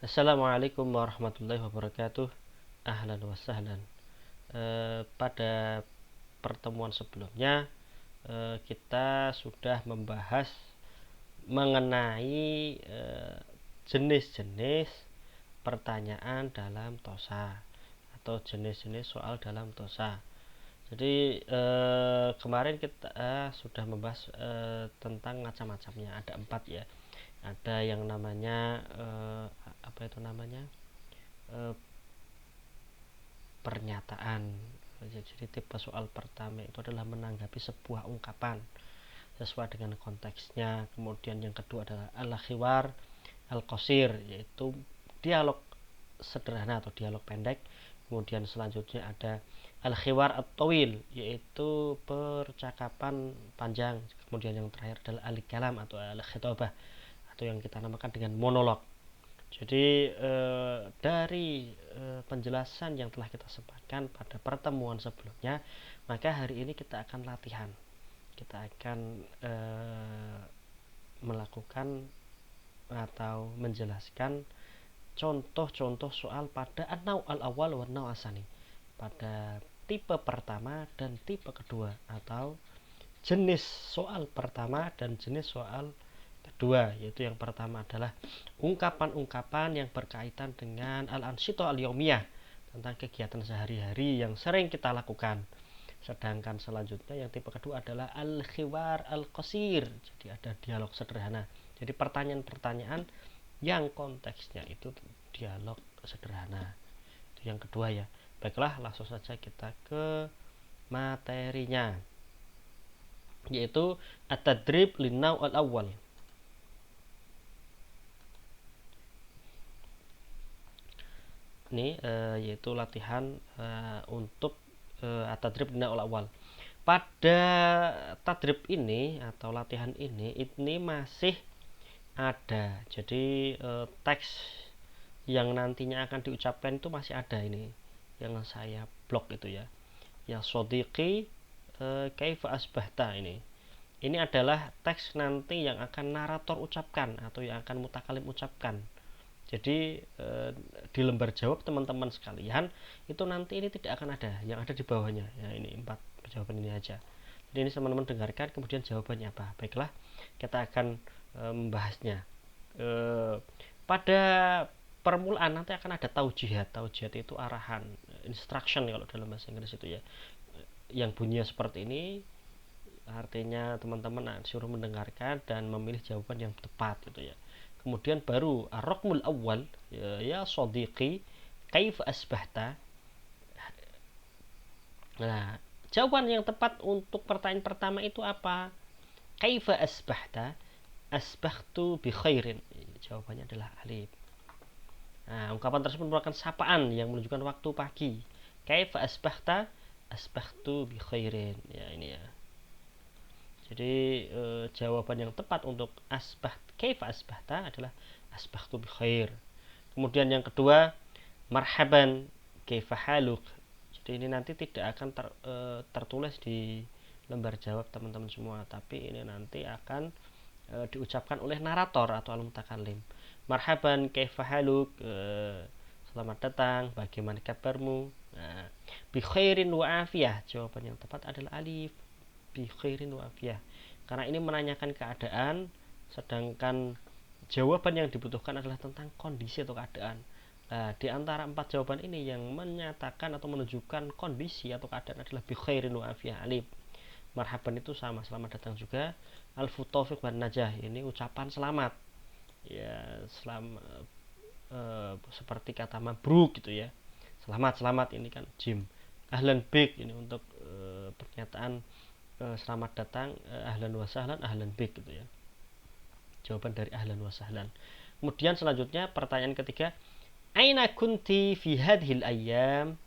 Assalamualaikum warahmatullahi wabarakatuh. Ahlan wa sahlan. Pada pertemuan sebelumnya kita sudah membahas mengenai jenis-jenis pertanyaan dalam tosa atau jenis-jenis soal dalam tosa. Jadi kemarin kita sudah membahas tentang macam-macamnya. Ada 4 ya. Ada yang namanya apa itu namanya? Pernyataan. Jadi tipe soal pertama itu adalah menanggapi sebuah ungkapan sesuai dengan konteksnya. Kemudian yang kedua adalah al-khiwar al-qasir, yaitu dialog sederhana atau dialog pendek. Kemudian selanjutnya ada al-khiwar at-tawil, yaitu percakapan panjang. Kemudian yang terakhir adalah al-kalam atau al-khitabah, atau yang kita namakan dengan monolog. Jadi dari penjelasan yang telah kita sampaikan pada pertemuan sebelumnya, maka hari ini kita akan latihan. Kita akan melakukan atau menjelaskan contoh-contoh soal pada an-naw' al-awwal wa an-naw' as-tsani, pada tipe pertama dan tipe kedua, atau jenis soal pertama dan jenis soal kedua. Yaitu yang pertama adalah ungkapan-ungkapan yang berkaitan dengan al-ansyitah al-yaumiyah, tentang kegiatan sehari-hari yang sering kita lakukan. Sedangkan selanjutnya yang tipe kedua adalah al-khiwar al-qasir, jadi ada dialog sederhana. Jadi pertanyaan-pertanyaan yang konteksnya itu dialog sederhana. Itu yang kedua ya. Baiklah, langsung saja kita ke materinya, yaitu at-tadrib lin-naw' al-awwal. Ini yaitu latihan untuk at-tadrib lin-naw' al-awwal. Pada tadrib ini atau latihan ini masih ada. Jadi teks yang nantinya akan diucapkan itu masih ada, ini yang saya blok itu ya. Ya sodiqi kaifa asbahta, ini adalah teks nanti yang akan narator ucapkan atau yang akan mutakalim ucapkan. Jadi di lembar jawab teman-teman sekalian itu nanti ini tidak akan ada, yang ada di bawahnya ya, ini 4 jawaban ini aja. Jadi ini teman-teman dengarkan, kemudian jawabannya apa. Baiklah, kita akan membahasnya. Pada permulaan nanti akan ada taujihat. Taujihat itu arahan, instruction kalau dalam bahasa Inggris itu ya, yang bunyinya seperti ini. Artinya teman-teman disuruh mendengarkan dan memilih jawaban yang tepat gitu ya. Kemudian baru ar-raqmul awal, ya sodiqi kaifa asbahta. Nah, jawaban yang tepat untuk pertanyaan pertama itu apa? Kaifa asbahta? Asbahtu bi khairin. Jawabannya adalah alif. Nah, ungkapan tersebut merupakan sapaan yang menunjukkan waktu pagi. Kaifa asbahta? Asbahtu bi khairin. Ya, ini ya. Jadi jawaban yang tepat untuk kaifa asbahta adalah asbahtu bi khair. Kemudian yang kedua, marhaban kaifa haluk. Jadi ini nanti tidak akan tertulis di lembar jawab teman-teman semua, tapi ini nanti akan diucapkan oleh narator atau al-mutakallim. Marhaban kaifa haluk, selamat datang, bagaimana kabarmu. Nah, bi khairin wa afiyah, jawaban yang tepat adalah alif, bi khairin wa afiyah, karena ini menanyakan keadaan, sedangkan jawaban yang dibutuhkan adalah tentang kondisi atau keadaan. Nah, di antara 4 jawaban ini yang menyatakan atau menunjukkan kondisi atau keadaan adalah bi khairin wa afiyah, alif. Marhaban itu sama, selamat datang juga. Alfu taufiq wan najah, ini ucapan selamat ya, seperti kata mabruk gitu ya, selamat ini kan jim. Ahlan bik, ini untuk pernyataan selamat datang, ahlan wa sahlan, ahlan bik gitu ya, jawaban dari ahlan wa sahlan. Kemudian selanjutnya pertanyaan ketiga, aina kunti fi hadhil ayyam.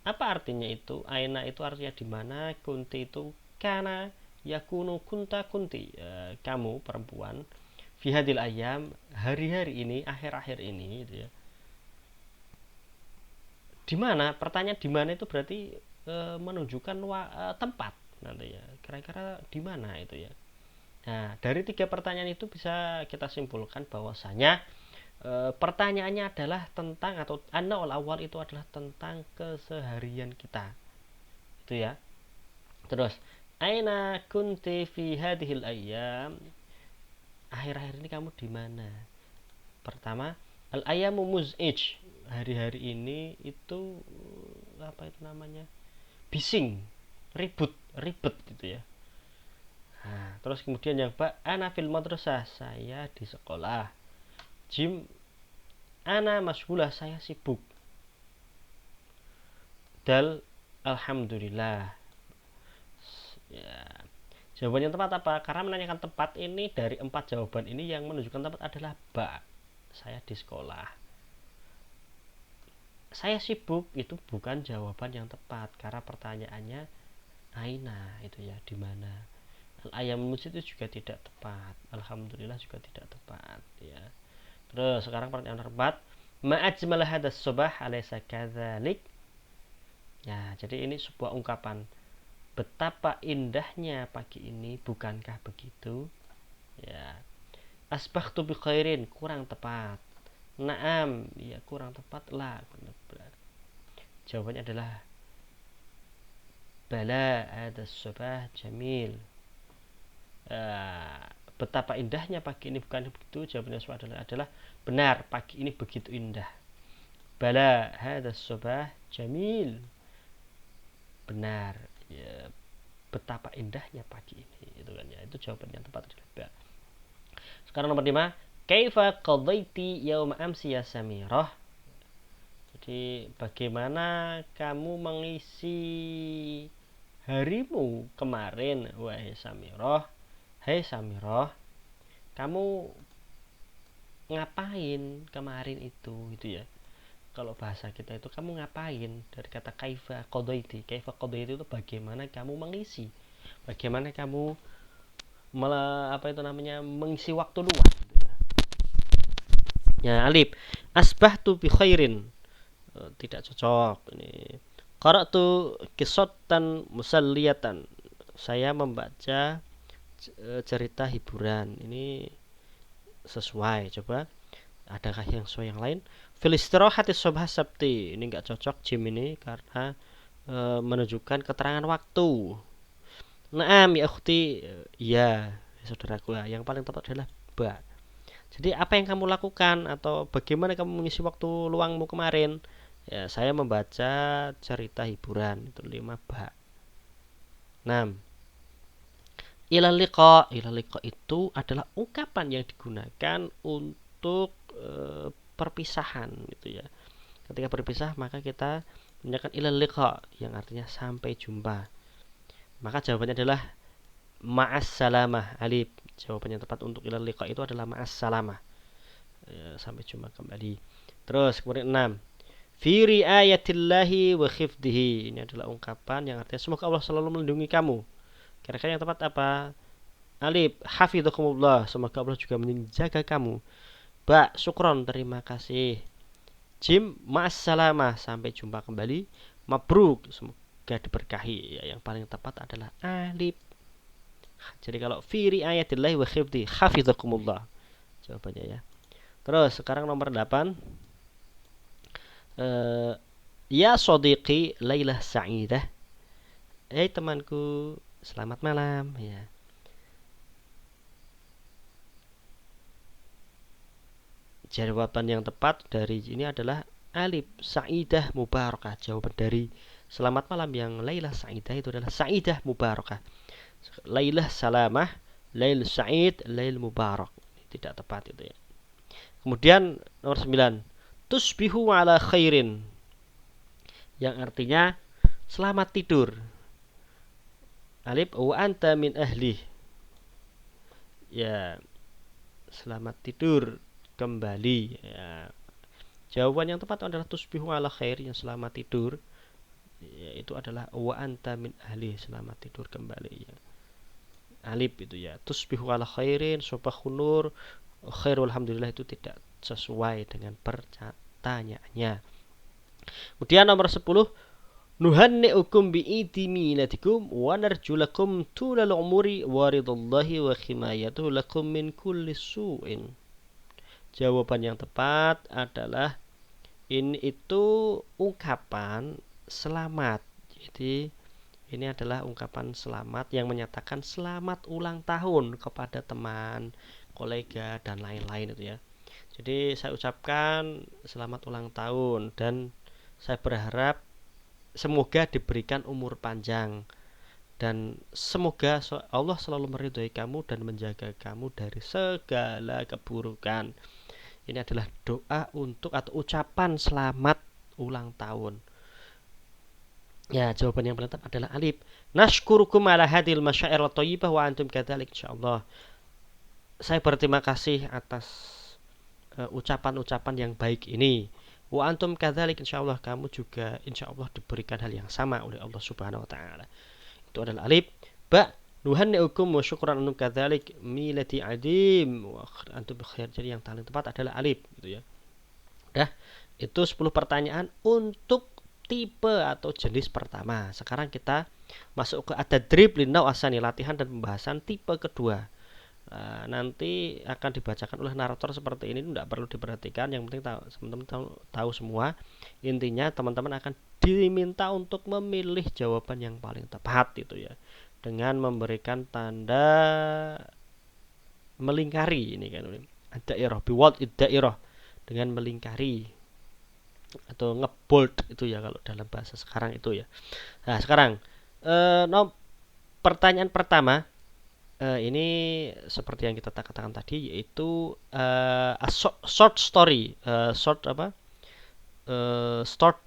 Apa artinya itu? Aina itu artinya di mana, kunti itu kana, yakunu kunta kunti, kamu perempuan, fi hadhil ayyam, hari-hari ini, akhir-akhir ini gitu ya. Di mana? Pertanyaan di mana itu berarti menunjukkan tempat nanti ya. Kira-kira di mana itu ya. Nah, dari 3 pertanyaan itu bisa kita simpulkan bahwasanya pertanyaannya adalah tentang, atau an-naul awal itu adalah tentang keseharian kita. Itu ya. Terus, aina kunti fi hadhil ayyam? Akhir-akhir ini kamu di mana? Pertama, al-ayyamu muz'ij. Hari-hari ini itu apa itu namanya? Bising, ribet gitu ya. Nah, terus kemudian yang ana fil madrasah, saya di sekolah. Jim, ana mashulah, saya sibuk. Dal, alhamdulillah. Ya, jawaban yang tepat apa? Karena menanyakan tempat ini, dari 4 jawaban ini yang menunjukkan tempat adalah ba. Saya di sekolah. Saya sibuk itu bukan jawaban yang tepat, karena pertanyaannya aina, itu ya, di mana. Al-ayam mujid itu juga tidak tepat. Alhamdulillah juga tidak tepat ya. Terus sekarang pertanyaan keempat, ma ajmal hadas subah alaysa kadzalik? Ya, jadi ini sebuah ungkapan, betapa indahnya pagi ini, bukankah begitu? Ya. Asbahtu bi khairin, kurang tepat. Naam, ya kurang tepat lah. Jawabannya adalah bala hadas subah jamil. Betapa indahnya pagi ini, bukan begitu? Jawabannya adalah benar, pagi ini begitu indah. Bala hadas subah jamil, benar ya, betapa indahnya pagi ini, itu kan ya. Itu jawaban yang tepat adalah ba. Sekarang nomor 5, kaifa qadaiti yauma amsi ya Samirah? Jadi bagaimana kamu mengisi harimu kemarin wahai Samirah? Hai Samirah, kamu ngapain kemarin itu gitu ya. Kalau bahasa kita itu kamu ngapain, dari kata kaifa qadaiti. Kaifa qadaiti itu bagaimana kamu mengisi, bagaimana kamu mengisi waktu luang gitu ya. Ya, alif, asbahtu bi khairin, tidak cocok ini. Qara'tu qissatan musalliyatan, saya membaca cerita hiburan. Ini sesuai, coba adakah yang sesuai yang lain? Fil istirahati subha sabti, ini enggak cocok Jim ini, karena menunjukkan keterangan waktu. Naam ya ukhti, ya saudaraku, yang paling tepat adalah ba. Jadi apa yang kamu lakukan, atau bagaimana kamu mengisi waktu luangmu kemarin? Ya, saya membaca cerita hiburan. Itu 5 ba. 6. Ila liqa itu adalah ungkapan yang digunakan untuk perpisahan gitu ya. Ketika berpisah maka kita menggunakan ila liqa, yang artinya sampai jumpa. Maka jawabannya adalah ma'as salamah, alif. Jawaban yang tepat untuk ila liqa itu adalah ma'as salamah, ya, sampai jumpa kembali. Terus kemudian 6, fi riayatillahi wa khifdihi, ini adalah ungkapan yang artinya semoga Allah selalu melindungi kamu. Kira-kira yang tepat apa? Alif, hafidhakumullah, semoga Allah juga menjaga kamu. Ba, syukron, terima kasih. Jim, ma'assalamah, sampai jumpa kembali. Mabruk, semoga diberkahi. Ya, yang paling tepat adalah alif. Jadi kalau fi riayatillahi wa khifdi, hafidhakumullah jawabannya ya. Terus sekarang nomor 8, ya sadiqi lailah sa'idah, temanku, selamat malam ya. Jawaban yang tepat dari ini adalah alif, sa'idah mubarakah. Jawaban dari selamat malam yang lailah sa'idah itu adalah sa'idah mubarakah. Lailah salamah, lail sa'id, lail mubarak. Tidak tepat itu ya. Kemudian nomor 9, tusbihu ala khairin, yang artinya selamat tidur. Alif, wa anta min ahli, ya selamat tidur kembali ya. Jawaban yang tepat adalah tusbihu ala khair, yang selamat tidur, ya, itu adalah wa anta min ahli, selamat tidur kembali ya. Alif itu ya, tusbihu ala khairin, subahun nur, khair alhamdulillah, itu tidak sesuai dengan pertanyaannya. Kemudian nomor 10, nuhanni'ukum bi'idi miladikum wa narjulakum tulal umuri wa ridallahi wa khimayatuhu lakum min kulli su'in. Jawaban yang tepat adalah ini itu ungkapan selamat. Jadi ini adalah ungkapan selamat yang menyatakan selamat ulang tahun kepada teman, kolega, dan lain-lain itu ya. Jadi saya ucapkan selamat ulang tahun dan saya berharap semoga diberikan umur panjang dan semoga Allah selalu meridhoi kamu dan menjaga kamu dari segala keburukan. Ini adalah doa untuk atau ucapan selamat ulang tahun. Ya, jawaban yang paling tepat adalah alif. Nashkurukum ala hadil masyair thayyibah wa antum kadzalik insyaallah. Saya berterima kasih atas ucapan-ucapan yang baik ini. Wa antum kadzalik insyaallah, kamu juga insyaallah diberikan hal yang sama oleh Allah Subhanahu wa taala. Itu adalah alif. Ba nuhanni'ukum wa syukran antum kadzalik milati adim wa antum bikhair. Jadi yang paling tepat adalah alif gitu ya. Dah, itu 10 pertanyaan untuk tipe atau jenis pertama. Sekarang kita masuk ke at-tadrib linau asani, latihan dan pembahasan tipe kedua. Nanti akan dibacakan oleh narator seperti ini, tidak perlu diperhatikan, yang penting teman-teman tahu semua. Intinya teman-teman akan diminta untuk memilih jawaban yang paling tepat itu ya, dengan memberikan tanda melingkari ini kan, dairah biwad dairah, dengan melingkari atau ngebold itu ya kalau dalam bahasa sekarang itu ya. Nah sekarang pertanyaan pertama ini seperti yang kita katakan tadi, yaitu short story, short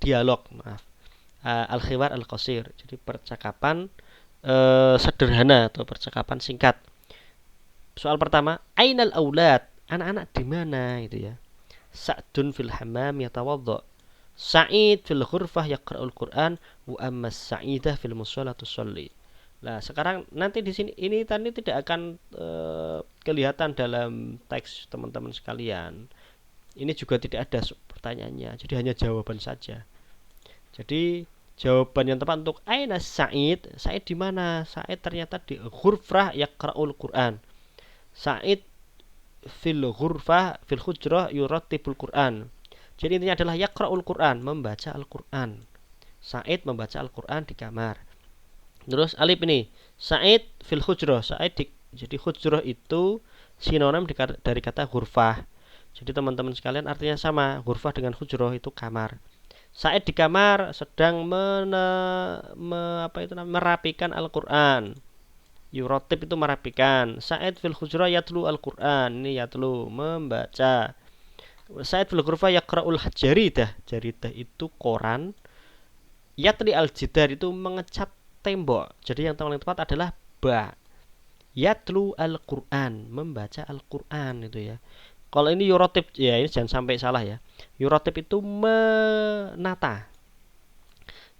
dialog, maaf, al-khiwar al-qasir. Jadi percakapan sederhana atau percakapan singkat. Soal pertama, ainal aulad, anak-anak di mana itu ya. Sa'dun fil hammam yatawadda, Sa'id fil ghurfah yaqra'ul Qur'an, wa amma Sa'idah fil musalla tusalli. Nah, sekarang nanti di sini ini tadi tidak akan kelihatan dalam teks teman-teman sekalian. Ini juga tidak ada pertanyaannya, jadi hanya jawaban saja. Jadi jawaban yang tepat untuk aina Sa'id, Sa'id di mana? Sa'id ternyata di ghurfah yaqra'ul Qur'an. Sa'id fil ghurfah fil hujrah yurattibul Qur'an. Jadi intinya adalah yaqra'ul Qur'an, membaca Al-Qur'an. Sa'id membaca Al-Qur'an di kamar. Terus alif ini, Sa'id fil hujrah. Jadi hujrah itu sinonim dari kata ghurfah. Jadi teman-teman sekalian artinya sama, ghurfah dengan hujrah itu kamar. Sa'id di kamar sedang merapikan Al-Qur'an. Yuratib itu merapikan. Sa'id fil hujrah yatlu Al-Qur'an. Ini yatlu, membaca. Sa'id fil ghurfah yaqra'ul jaridah. Jaridah itu koran. Yatli al-jidar itu mengecat tembok. Jadi yang paling tepat adalah ba. Yatlu al-Qur'an, membaca Al-Qur'an itu ya. Kalau ini yuratib ya, ini jangan sampai salah ya. Yuratib itu menata.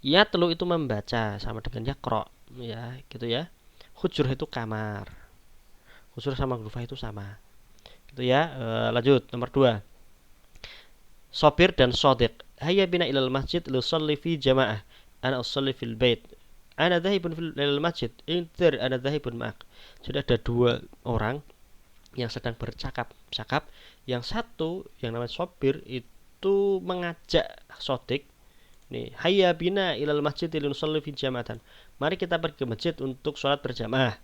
Yatlu itu membaca, sama dengan yaqra ya, gitu ya. Hujrah itu kamar. Hujrah sama ghurfah itu sama. Gitu ya. Lanjut nomor 2. Sobir dan Shadiq. Hayya bina ilal masjid lusalli fi jamaah. Ana usalli fil bait. Ana dhahibun fil masjid. Intir ana dhahibun ma'ak. Jadi ada dua orang yang sedang bercakap. Yang satu yang namanya Sobir itu mengajak Shadiq. Nih, hayya bina ilal masjid lusalli fi jamaatan. Mari kita pergi ke masjid untuk sholat berjamaah.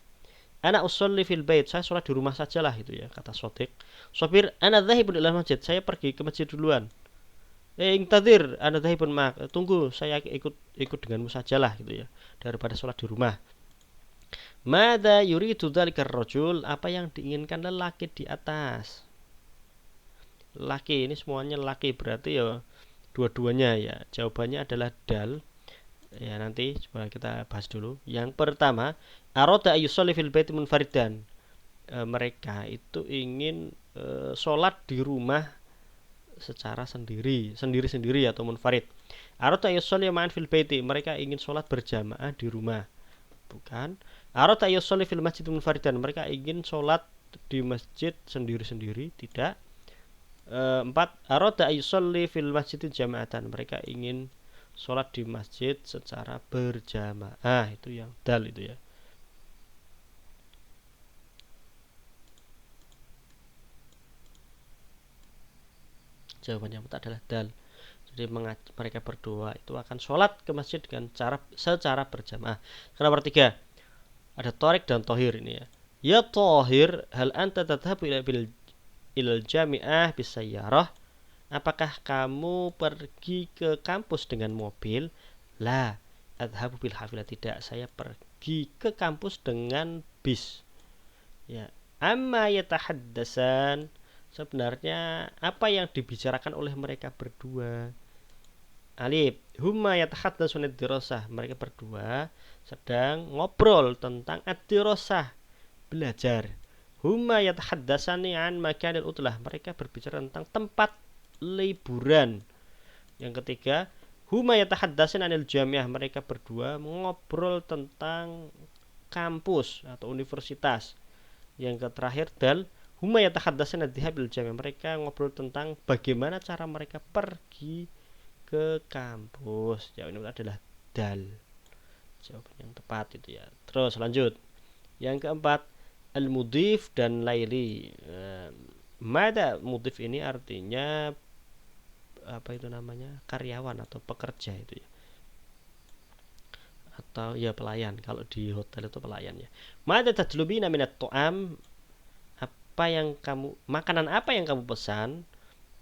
Ana usolli fil bait, saya sholat di rumah sajalah itu ya, kata Shadiq. Sobir, ana dhahibun ilal masjid, saya pergi ke masjid duluan. Ingtadir, ana dhahibun ma'ak, tunggu, saya ikut denganmu sajalah gitu ya, daripada sholat di rumah. Mada yuridu dzalikar rajul, apa yang diinginkan lelaki di atas. Lelaki ini semuanya lelaki, berarti ya dua-duanya ya. Jawabannya adalah dal. Ya nanti coba kita bahas dulu. Yang pertama, arada ayyusolli fil baiti munfaridan. Mereka itu ingin sholat di rumah secara sendiri atau munfarid. Arada ayyusolli ma'an fil baiti, mereka ingin sholat berjamaah di rumah. Bukan. Arada ayyusolli fil masjid munfaridan, mereka ingin sholat di masjid sendiri-sendiri. Tidak. 4. Arada ayyusolli fil masjid jama'atan, mereka ingin sholat di masjid secara berjamaah. Itu yang dal itu ya. Jawaban yang tepat adalah dal. Jadi mereka berdua itu akan sholat ke masjid dengan secara berjamaah. Karena nomor 3 ada Tariq dan Tohir ini ya. Ya Tohir, hal anta tadhabu ilal jami'ah bisayyarah? Apakah kamu pergi ke kampus dengan mobil? La, adhabu bil hafilah. Tidak, saya pergi ke kampus dengan bis. Ya, amma yatahaddasan, sebenarnya apa yang dibicarakan oleh mereka berdua? Alif, huma yatahaddasun ad-dirasah. Mereka berdua sedang ngobrol tentang ad-dirasah, belajar. Huma yatahaddasani an makanil utlah. Mereka berbicara tentang tempat liburan. Yang ketiga, huma yatahaddasin anil jamiah. Mereka berdua mengobrol tentang kampus atau universitas. Yang terakhir, dal, huma yatahaddasin adhihabil jamiah. Mereka ngobrol tentang bagaimana cara mereka pergi ke kampus. Jawaban adalah dal. Jawaban yang tepat itu ya. Terus lanjut. Yang keempat, al-mudhif dan laili. Mada mudhif ini artinya apa itu namanya? Karyawan atau pekerja itu ya. Atau ya pelayan. Kalau di hotel itu pelayan ya. Mada tadlubina minat tu'am? Makanan apa yang kamu pesan?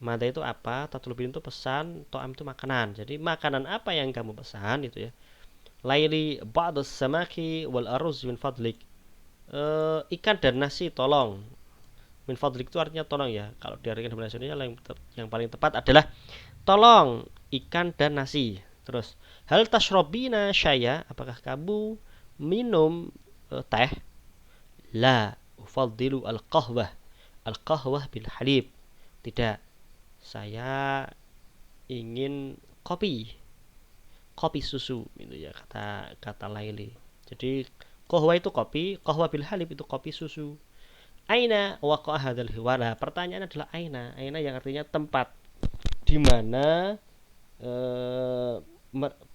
Mada itu apa? Tadlubin itu pesan, tu'am itu makanan. Jadi makanan apa yang kamu pesan itu ya. Laili ba'dus samaki wal aruz min fadlik. Ikan dan nasi tolong. Min fadlik itu artinya tolong ya. Kalau diartikan dalam bahasa Indonesia yang paling tepat adalah tolong ikan dan nasi. Terus, hal tashrobina syaya, apakah kamu minum teh? La, ufaddilu al-qahwah. Al-qahwah bil halib. Tidak. Saya ingin kopi. Kopi susu itu ya kata Laili. Jadi qahwa itu kopi, qahwa bil halib itu kopi susu. Aina waqa'a hadzal hiwar. Pertanyaan adalah aina. Aina yang artinya tempat di mana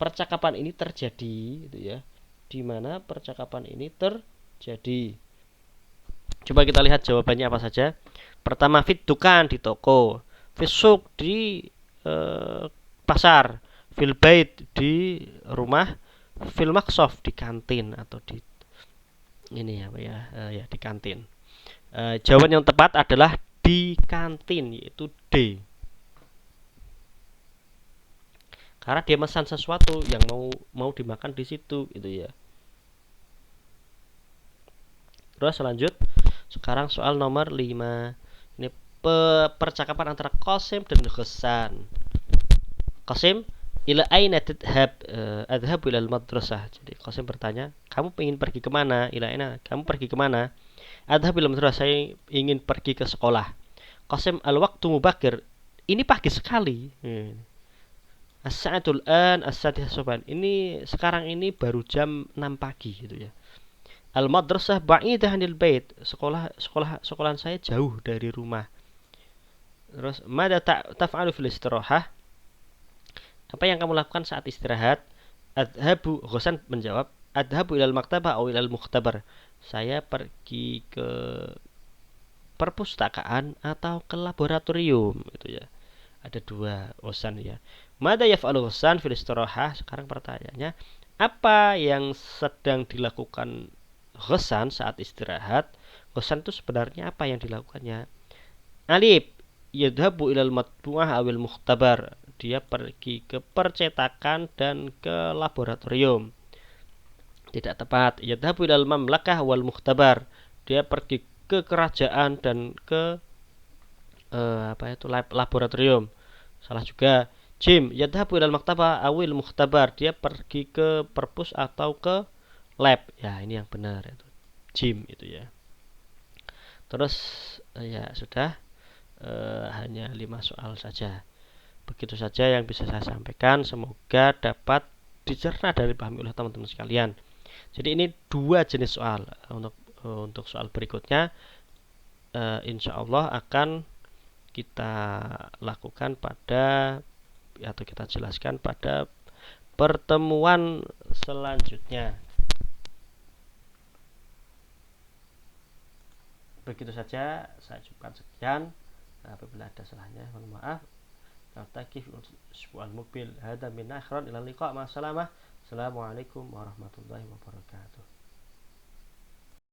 percakapan ini terjadi gitu ya. Di mana percakapan ini terjadi. Coba kita lihat jawabannya apa saja. Pertama, fit dukan di toko, fisuk di pasar, fil bait di rumah, fil maksof di kantin atau di ini apa ya ya di kantin. Jawaban yang tepat adalah di kantin, yaitu D. Karena dia mesan sesuatu yang mau dimakan di situ itu ya. Terus lanjut. Sekarang soal nomor 5. Ini percakapan antara Qasim dan Ghassan. Qasim, ila aina tadhhab? Adhhabu ila al-madrasah. Jadi Qasim bertanya, kamu ingin pergi kemana? Ila aina? Kamu pergi kemana? Adhhabu ila madrasah. Saya ingin pergi ke sekolah. Qasim, al-waqtu mubakir. Ini pagi sekali. As-sa'atul an as-sadisah soban. Ini sekarang ini baru jam 6 pagi gitu ya. Al-madrasah ba'idah 'anil bait. Sekolahan saya jauh dari rumah. Terus, mada taf'alu fil istirahah? Apa yang kamu lakukan saat istirahat? Adhabu, Ghassan menjawab, adhabu ilal maktabah atau ilal mukhtabar. Saya pergi ke perpustakaan atau ke laboratorium itu ya. Ada dua Ghassan ya. Mada yaf'alu Ghassan fil istirahah? Sekarang pertanyaannya, apa yang sedang dilakukan Ghassan saat istirahat? Ghassan itu sebenarnya apa yang dilakukannya? Alif, yadhabu ilal matbu'ah awil mukhtabar. Dia pergi ke percetakan dan ke laboratorium. Tidak tepat. Yadhabu ilal mamlakah wal mukhtabar. Dia pergi ke kerajaan dan ke laboratorium. Salah juga. Jim, yadhabu ilal maktabah awil mukhtabar. Dia pergi ke perpus atau ke lab. Ya, ini yang benar itu. Jim itu ya. Terus ya sudah. Hanya 5 soal saja. Begitu saja yang bisa saya sampaikan. Semoga dapat dicerna dan dipahami oleh teman-teman sekalian. Jadi ini 2 jenis soal. Untuk soal berikutnya, insya Allah akan kita lakukan atau kita jelaskan pada pertemuan selanjutnya. Begitu saja, saya cukupkan sekian. Apabila ada salahnya, mohon maaf. نلتقي في الأسبوع المقبل. هذا من آخر إلى اللقاء، مع السلامة. السلام عليكم ورحمة الله وبركاته.